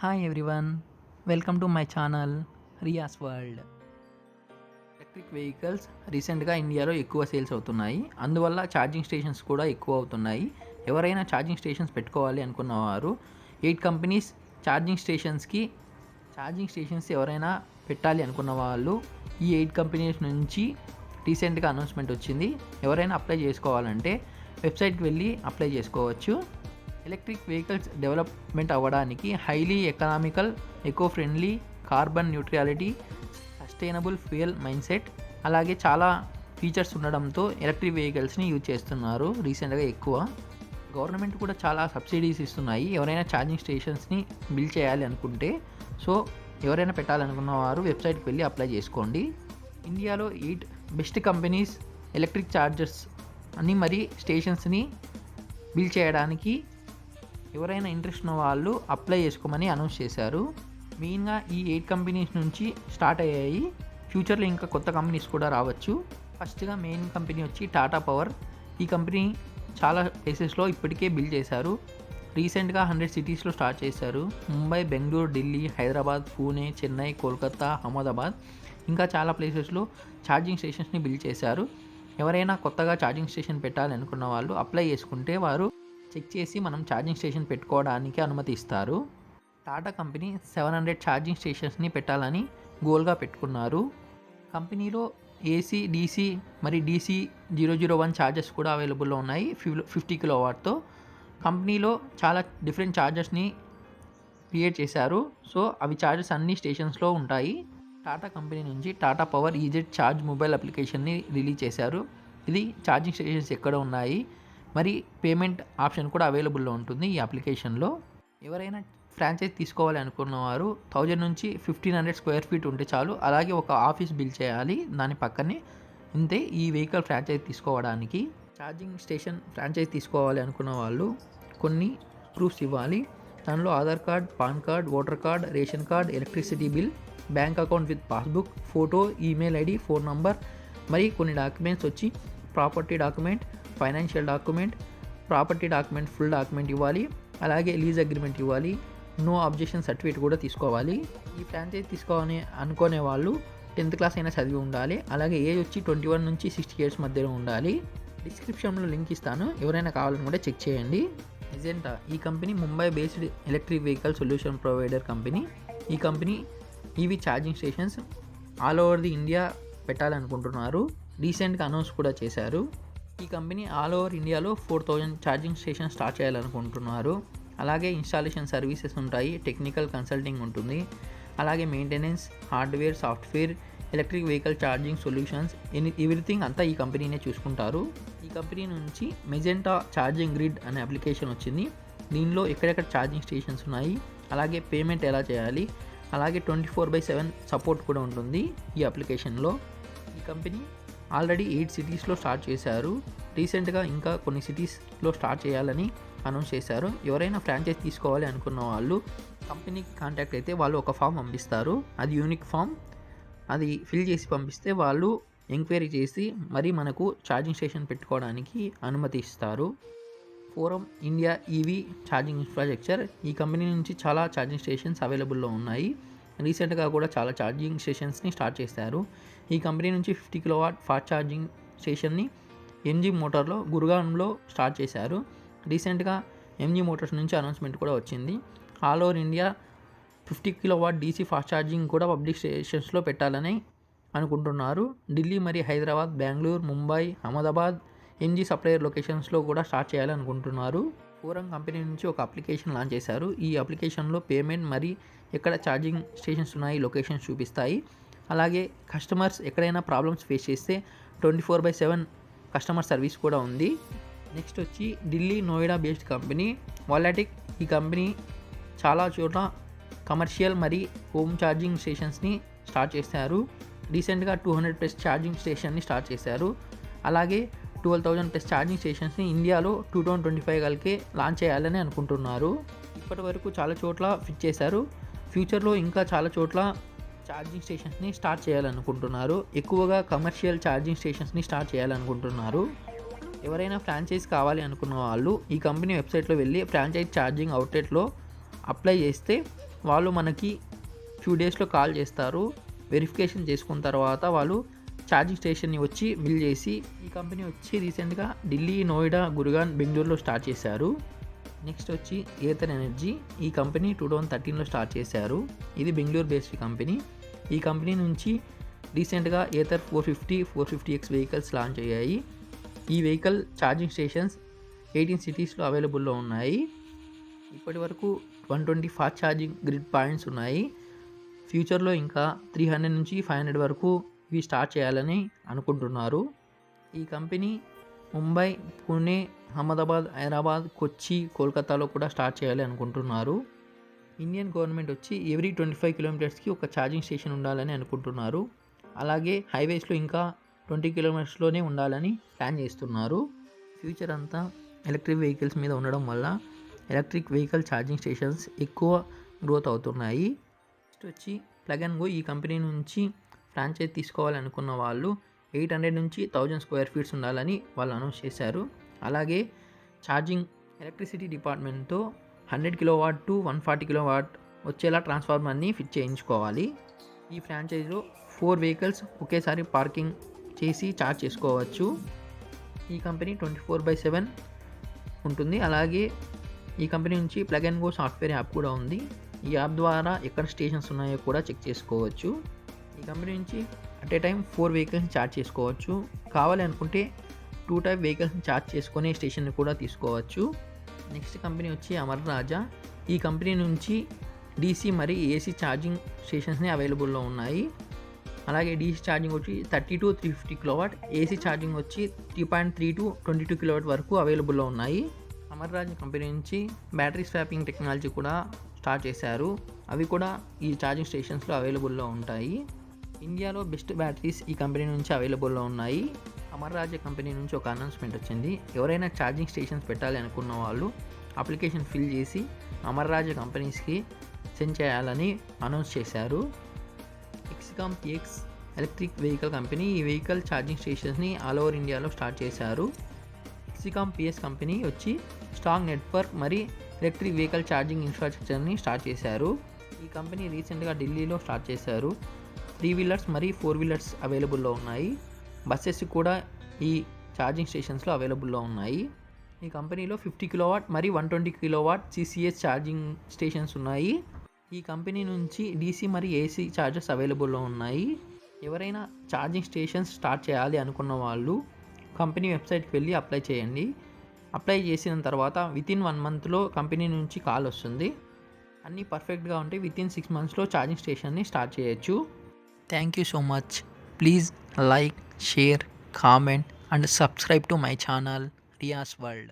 Hi everyone, welcome to my channel Riya's world. Electric vehicles రీసెంట్గా ఇండియాలో ఎక్కువ సేల్స్ అవుతున్నాయి. అందువల్ల ఛార్జింగ్ స్టేషన్స్ కూడా ఎక్కువ అవుతున్నాయి. ఎవరైనా ఛార్జింగ్ స్టేషన్స్ పెట్టుకోవాలి అనుకున్నవారు 8 కంపెనీస్ ఛార్జింగ్ స్టేషన్స్ ఎవరైనా పెట్టాలి అనుకున్న వాళ్ళు ఈ 8 కంపెనీస్ నుంచి రీసెంట్గా అనౌన్స్మెంట్ వచ్చింది. ఎవరైనా అప్లై చేసుకోవాలంటే వెబ్సైట్కి వెళ్ళి అప్లై చేసుకోవచ్చు. ఎలక్ట్రిక్ వెహికల్స్ డెవలప్మెంట్ అవ్వడానికి highly economical, eco friendly, carbon neutrality, sustainable fuel mind set, అలాగే చాలా ఫీచర్స్ ఉండడంతో ఎలక్ట్రిక్ వెహికల్స్ని యూజ్ చేస్తున్నారు రీసెంట్గా ఎక్కువ. గవర్నమెంట్ కూడా చాలా సబ్సిడీస్ ఇస్తున్నాయి ఎవరైనా ఛార్జింగ్ స్టేషన్స్ని బిల్డ్ చేయాలి అనుకుంటే. సో ఎవరైనా పెట్టాలనుకున్న వారు వెబ్సైట్కి వెళ్ళి అప్లై చేసుకోండి. ఇండియాలో 8 బెస్ట్ కంపెనీస్ ఎలక్ట్రిక్ ఛార్జర్స్ అని మరి స్టేషన్స్ని బిల్డ్ చేయడానికి ఎవరైనా ఇంట్రెస్ట్ ఉన్న వాళ్ళు అప్లై చేసుకోమని అనౌన్స్ చేశారు. మెయిన్గా ఈ 8 కంపెనీస్ నుంచి స్టార్ట్ అయ్యాయి. ఫ్యూచర్లో ఇంకా కొత్త కంపెనీస్ కూడా రావచ్చు. ఫస్ట్గా మెయిన్ కంపెనీ వచ్చి టాటా పవర్. ఈ కంపెనీ చాలా ప్లేసెస్లో ఇప్పటికే బిల్డ్ చేశారు. రీసెంట్గా 100 సిటీస్లో స్టార్ట్ చేశారు. ముంబై, బెంగళూరు, ఢిల్లీ, హైదరాబాద్, పూణే, చెన్నై, కోల్కతా, అహ్మదాబాద్ ఇంకా చాలా ప్లేసెస్లో ఛార్జింగ్ స్టేషన్స్ని బిల్డ్ చేశారు. ఎవరైనా కొత్తగా ఛార్జింగ్ స్టేషన్ పెట్టాలి అనుకున్న వాళ్ళు అప్లై చేసుకుంటే వారు చెక్ చేసి మనం ఛార్జింగ్ స్టేషన్ పెట్టుకోవడానికి అనుమతి ఇస్తారు. టాటా కంపెనీ 700 ఛార్జింగ్ స్టేషన్స్ని పెట్టాలని గోల్గా పెట్టుకున్నారు. కంపెనీలో ఏసీ, డీసీ మరి DC 001 ఛార్జర్స్ కూడా అవైలబుల్లో ఉన్నాయి 50 కిలోవాట్తో. కంపెనీలో చాలా డిఫరెంట్ ఛార్జర్స్ని క్రియేట్ చేశారు. సో అవి ఛార్జెస్ అన్ని స్టేషన్స్లో ఉంటాయి. టాటా కంపెనీ నుంచి Tata power EZ charge mobile అప్లికేషన్ని రిలీజ్ చేశారు. ఇది ఛార్జింగ్ స్టేషన్స్ ఎక్కడ ఉన్నాయి మరి పేమెంట్ ఆప్షన్ కూడా అవైలబుల్లో ఉంటుంది ఈ అప్లికేషన్లో. ఎవరైనా ఫ్రాంచైజ్ తీసుకోవాలి అనుకున్న వారు 1000 నుంచి 1500 స్క్వేర్ ఫీట్ ఉంటే చాలు. అలాగే ఒక ఆఫీస్ బిల్డ్ చేయాలి దాని పక్కనే. ఇంతే ఈ వెహికల్ ఫ్రాంచైజ్ తీసుకోవడానికి. ఛార్జింగ్ స్టేషన్ ఫ్రాంచైజ్ తీసుకోవాలి అనుకున్న వాళ్ళు కొన్ని ప్రూఫ్స్ ఇవ్వాలి. దానిలో Aadhaar card, pan card, voter card, ration card, electricity bill, bank account with passbook, photo, email ID, phone number, మరి కొన్ని డాక్యుమెంట్స్ వచ్చి property document, financial document, property document full document ఇవ్వాలి. అలాగే లీజ్ అగ్రిమెంట్ ఇవ్వాలి. నో అబ్జెక్షన్ సర్టిఫికేట్ కూడా తీసుకోవాలి. ఈ franchise తీసుకోవాలని అనుకునే వాళ్ళు 10th క్లాస్ అయినా చదివి ఉండాలి. అలాగే ఏజ్ వచ్చి 21 నుంచి 60 ఇయర్స్ మధ్యలో ఉండాలి. డిస్క్రిప్షన్లో లింక్ ఇస్తాను, ఎవరైనా కావాలనుకుంటే చెక్ చేయండి. మెజెంటా ఈ company Mumbai based electric vehicle solution provider company. ఈ company EV charging stations all over the India పెట్టాలనుకుంటున్నారు. రీసెంట్గా అనౌన్స్ కూడా చేశారు. ఈ కంపెనీ ఆల్ ఓవర్ ఇండియాలో 4000 ఛార్జింగ్ స్టేషన్ స్టార్ట్ చేయాలనుకుంటున్నారు. అలాగే ఇన్స్టాలేషన్ సర్వీసెస్ ఉంటాయి, టెక్నికల్ కన్సల్టింగ్ ఉంటుంది, అలాగే maintenance, hardware, software, electric vehicle charging solutions, everything అంతా ఈ కంపెనీనే చూసుకుంటారు. ఈ కంపెనీ నుంచి మెజెంటా ఛార్జింగ్ గ్రిడ్ అనే అప్లికేషన్ వచ్చింది. దీనిలో ఎక్కడెక్కడ ఛార్జింగ్ స్టేషన్స్ ఉన్నాయి, అలాగే పేమెంట్ ఎలా చేయాలి, అలాగే 24/7 సపోర్ట్ కూడా ఉంటుంది ఈ అప్లికేషన్లో. ఈ కంపెనీ ఆల్రెడీ 8 సిటీస్లో స్టార్ట్ చేశారు. రీసెంట్గా ఇంకా కొన్ని సిటీస్లో స్టార్ట్ చేయాలని అనౌన్స్ చేశారు. ఎవరైనా ఫ్రాంచైజ్ తీసుకోవాలి అనుకున్న వాళ్ళు కంపెనీకి కాంటాక్ట్ అయితే వాళ్ళు ఒక ఫామ్ పంపిస్తారు. అది యూనిక్ ఫామ్. అది ఫిల్ చేసి పంపిస్తే వాళ్ళు ఎంక్వైరీ చేసి మరి మనకు ఛార్జింగ్ స్టేషన్ పెట్టుకోవడానికి అనుమతి ఇస్తారు. Forum India EV charging infrastructure. ఈ కంపెనీ నుంచి చాలా ఛార్జింగ్ స్టేషన్స్ అవైలబుల్లో ఉన్నాయి. రీసెంట్గా కూడా చాలా ఛార్జింగ్ స్టేషన్స్ని స్టార్ట్ చేశారు. ఈ కంపెనీ నుంచి 50 కిలోవాట్ ఫాస్ట్ ఛార్జింగ్ స్టేషన్ని ఎంజీ మోటార్లో గురుగాంలో స్టార్ట్ చేశారు. రీసెంట్గా ఎంజీ మోటార్స్ నుంచి అనౌన్స్మెంట్ కూడా వచ్చింది. All over India 50 kilowatt DC fast charging కూడా పబ్లిక్ స్టేషన్స్లో పెట్టాలని అనుకుంటున్నారు. ఢిల్లీ మరియు హైదరాబాద్, బెంగళూరు, ముంబై, అహ్మదాబాద్ ఎంజీ సప్లయర్ లొకేషన్స్లో కూడా స్టార్ట్ చేయాలనుకుంటున్నారు. ఫోరం కంపెనీ నుంచి ఒక అప్లికేషన్ లాంచ్ చేశారు. ఈ అప్లికేషన్లో పేమెంట్ మరి ఎక్కడ ఛార్జింగ్ స్టేషన్స్ ఉన్నాయి లొకేషన్స్ చూపిస్తాయి. అలాగే కస్టమర్స్ ఎక్కడైనా ప్రాబ్లమ్స్ ఫేస్ చేస్తే 24/7 కస్టమర్ సర్వీస్ కూడా ఉంది. నెక్స్ట్ వచ్చి ఢిల్లీ, నోయిడా బేస్డ్ కంపెనీ వాలాటిక్. ఈ కంపెనీ చాలా చోట్ల కమర్షియల్ మరి హోమ్ ఛార్జింగ్ స్టేషన్స్ని స్టార్ట్ చేశారు. రీసెంట్గా 200+ ఛార్జింగ్ స్టేషన్ని స్టార్ట్ చేశారు. అలాగే 12,000+ ఛార్జింగ్ స్టేషన్స్ని ఇండియాలో 2025 కలిగే లాంచ్ చేయాలని అనుకుంటున్నారు. ఇప్పటి వరకు చాలా చోట్ల ఫిట్ చేశారు. ఫ్యూచర్లో ఇంకా చాలా చోట్ల ఛార్జింగ్ స్టేషన్స్ని స్టార్ట్ చేయాలనుకుంటున్నారు. ఎక్కువగా కమర్షియల్ ఛార్జింగ్ స్టేషన్స్ని స్టార్ట్ చేయాలనుకుంటున్నారు. ఎవరైనా ఫ్రాంచైజ్ కావాలి అనుకున్న వాళ్ళు ఈ కంపెనీ వెబ్సైట్లో వెళ్ళి ఫ్రాంచైజ్ ఛార్జింగ్ అవుట్లెట్లో అప్లై చేస్తే వాళ్ళు మనకి ఫ్యూ డేస్లో కాల్ చేస్తారు. వెరిఫికేషన్ చేసుకున్న తర్వాత వాళ్ళు ఛార్జింగ్ స్టేషన్ని వచ్చి బిల్ చేసి, ఈ కంపెనీ వచ్చి రీసెంట్గా ఢిల్లీ, నోయిడా, గుర్గాన్, బెంగళూరులో స్టార్ట్ చేశారు. నెక్స్ట్ వచ్చి ఏథర్ ఎనర్జీ. ఈ కంపెనీ 2013లో స్టార్ట్ చేశారు. ఇది బెంగళూరు బేస్డ్ కంపెనీ. ఈ కంపెనీ నుంచి రీసెంట్గా ఏథర్ 450, 450X వెహికల్స్ లాంచ్ అయ్యాయి. ఈ వెహికల్ ఛార్జింగ్ స్టేషన్స్ 18 సిటీస్లో అవైలబుల్లో ఉన్నాయి. ఇప్పటి వరకు 120 ఫాస్ట్ ఛార్జింగ్ గ్రిడ్ పాయింట్స్ ఉన్నాయి. ఫ్యూచర్లో ఇంకా 300 నుంచి 500 వరకు ఇవి స్టార్ట్ చేయాలని అనుకుంటున్నారు. ఈ కంపెనీ ముంబై, పూణే, అహ్మదాబాద్, హైదరాబాద్, కొచ్చి, కోల్కతాలో కూడా స్టార్ట్ చేయాలి అనుకుంటున్నారు. ఇండియన్ గవర్నమెంట్ వచ్చి ఎవ్రీ 25 కిలోమీటర్స్కి ఒక ఛార్జింగ్ స్టేషన్ ఉండాలని అనుకుంటున్నారు. అలాగే హైవేస్లో ఇంకా 20 కిలోమీటర్స్లోనే ఉండాలని ప్లాన్ చేస్తున్నారు. ఫ్యూచర్ అంతా ఎలక్ట్రిక్ వెహికల్స్ మీద ఉండడం వల్ల ఎలక్ట్రిక్ వెహికల్ ఛార్జింగ్ స్టేషన్స్ ఎక్కువ గ్రోత్ అవుతున్నాయి. నెక్స్ట్ వచ్చి ప్లగ్ అండ్ గో. ఈ కంపెనీ నుంచి ఫ్రాంచైజ్ తీసుకోవాలనుకున్న వాళ్ళు 800 నుంచి 1000 స్క్వేర్ ఫీట్స్ ఉండాలని వాళ్ళు అనౌన్స్ చేశారు. అలాగే ఛార్జింగ్ ఎలక్ట్రిసిటీ డిపార్ట్మెంట్తో 100 కిలోవాట్ టు 140 కిలోవాట్ వచ్చేలా ట్రాన్స్ఫార్మర్ని ఫిట్ చేయించుకోవాలి. ఈ ఫ్రాంచైజ్లో 4 వెహికల్స్ ఒకేసారి పార్కింగ్ చేసి ఛార్జ్ చేసుకోవచ్చు. ఈ కంపెనీ 24/7 ఉంటుంది. అలాగే ఈ కంపెనీ నుంచి plug and go software app కూడా ఉంది. ఈ యాప్ ద్వారా ఎక్కడ స్టేషన్స్ ఉన్నాయో కూడా చెక్ చేసుకోవచ్చు. ఈ కంపెనీ నుంచి అట్ ఏ టైం 4 వెహికల్స్ని ఛార్జ్ చేసుకోవచ్చు. కావాలి అనుకుంటే 2 టైప్ వెహికల్స్ని ఛార్జ్ చేసుకునే స్టేషన్ని కూడా తీసుకోవచ్చు. నెక్స్ట్ కంపెనీ వచ్చి అమర్ రాజా. ఈ కంపెనీ నుంచి DC మరియు AC ఛార్జింగ్ స్టేషన్స్ని అవైలబుల్లో ఉన్నాయి. అలాగే DC ఛార్జింగ్ వచ్చి 30 to 350 కిలోవాట్, AC ఛార్జింగ్ వచ్చి 3.3 to 22 కిలోవాట్ వరకు అవైలబుల్లో ఉన్నాయి. అమర్ రాజా కంపెనీ నుంచి బ్యాటరీ స్వాపింగ్ టెక్నాలజీ కూడా స్టార్ట్ చేశారు. అవి కూడా ఈ ఛార్జింగ్ స్టేషన్స్లో అవైలబుల్లో ఉంటాయి. ఇండియాలో బెస్ట్ బ్యాటరీస్ ఈ కంపెనీ నుంచి అవైలబుల్లో ఉన్నాయి. అమర్ రాజా కంపెనీ నుంచి ఒక అనౌన్స్మెంట్ వచ్చింది. ఎవరైనా ఛార్జింగ్ స్టేషన్స్ పెట్టాలి అనుకున్న వాళ్ళు అప్లికేషన్ ఫిల్ చేసి అమర్ రాజా కంపెనీస్కి సెండ్ చేయాలని అనౌన్స్ చేశారు. Exicom PX electric vehicle company ఈ వెహికల్ ఛార్జింగ్ స్టేషన్స్ని ఆల్ ఓవర్ ఇండియాలో స్టార్ట్ చేశారు. ఎక్సికామ్ PS కంపెనీ వచ్చి స్ట్రాంగ్ నెట్వర్క్ మరియు ఎలక్ట్రిక్ వెహికల్ ఛార్జింగ్ ఇన్ఫ్రాస్ట్రక్చర్ని స్టార్ట్ చేశారు. ఈ కంపెనీ రీసెంట్గా ఢిల్లీలో స్టార్ట్ చేశారు. 3 వీలర్స్ మరియు 4 వీలర్స్ అవైలబుల్లో ఉన్నాయి. బస్సెస్ కూడా ఈ ఛార్జింగ్ స్టేషన్స్లో అవైలబుల్లో ఉన్నాయి. ఈ కంపెనీలో 50 కిలోవాట్ మరియు 120 కిలోవాట్ CCS ఛార్జింగ్ స్టేషన్స్ ఉన్నాయి. ఈ కంపెనీ నుంచి DC మరియు AC ఛార్జర్స్ అవైలబుల్లో ఉన్నాయి. ఎవరైనా ఛార్జింగ్ స్టేషన్స్ స్టార్ట్ చేయాలి అనుకున్న వాళ్ళు కంపెనీ వెబ్సైట్కి వెళ్ళి అప్లై చేయండి. అప్లై చేసిన తర్వాత వితిన్ 1 మంత్లో కంపెనీ నుంచి కాల్ వస్తుంది. అన్నీ పర్ఫెక్ట్గా ఉంటే వితిన్ 6 మంత్స్లో ఛార్జింగ్ స్టేషన్ని స్టార్ట్ చేయొచ్చు. Thank you so much. Please like, share, comment and subscribe to my channel Riya's World.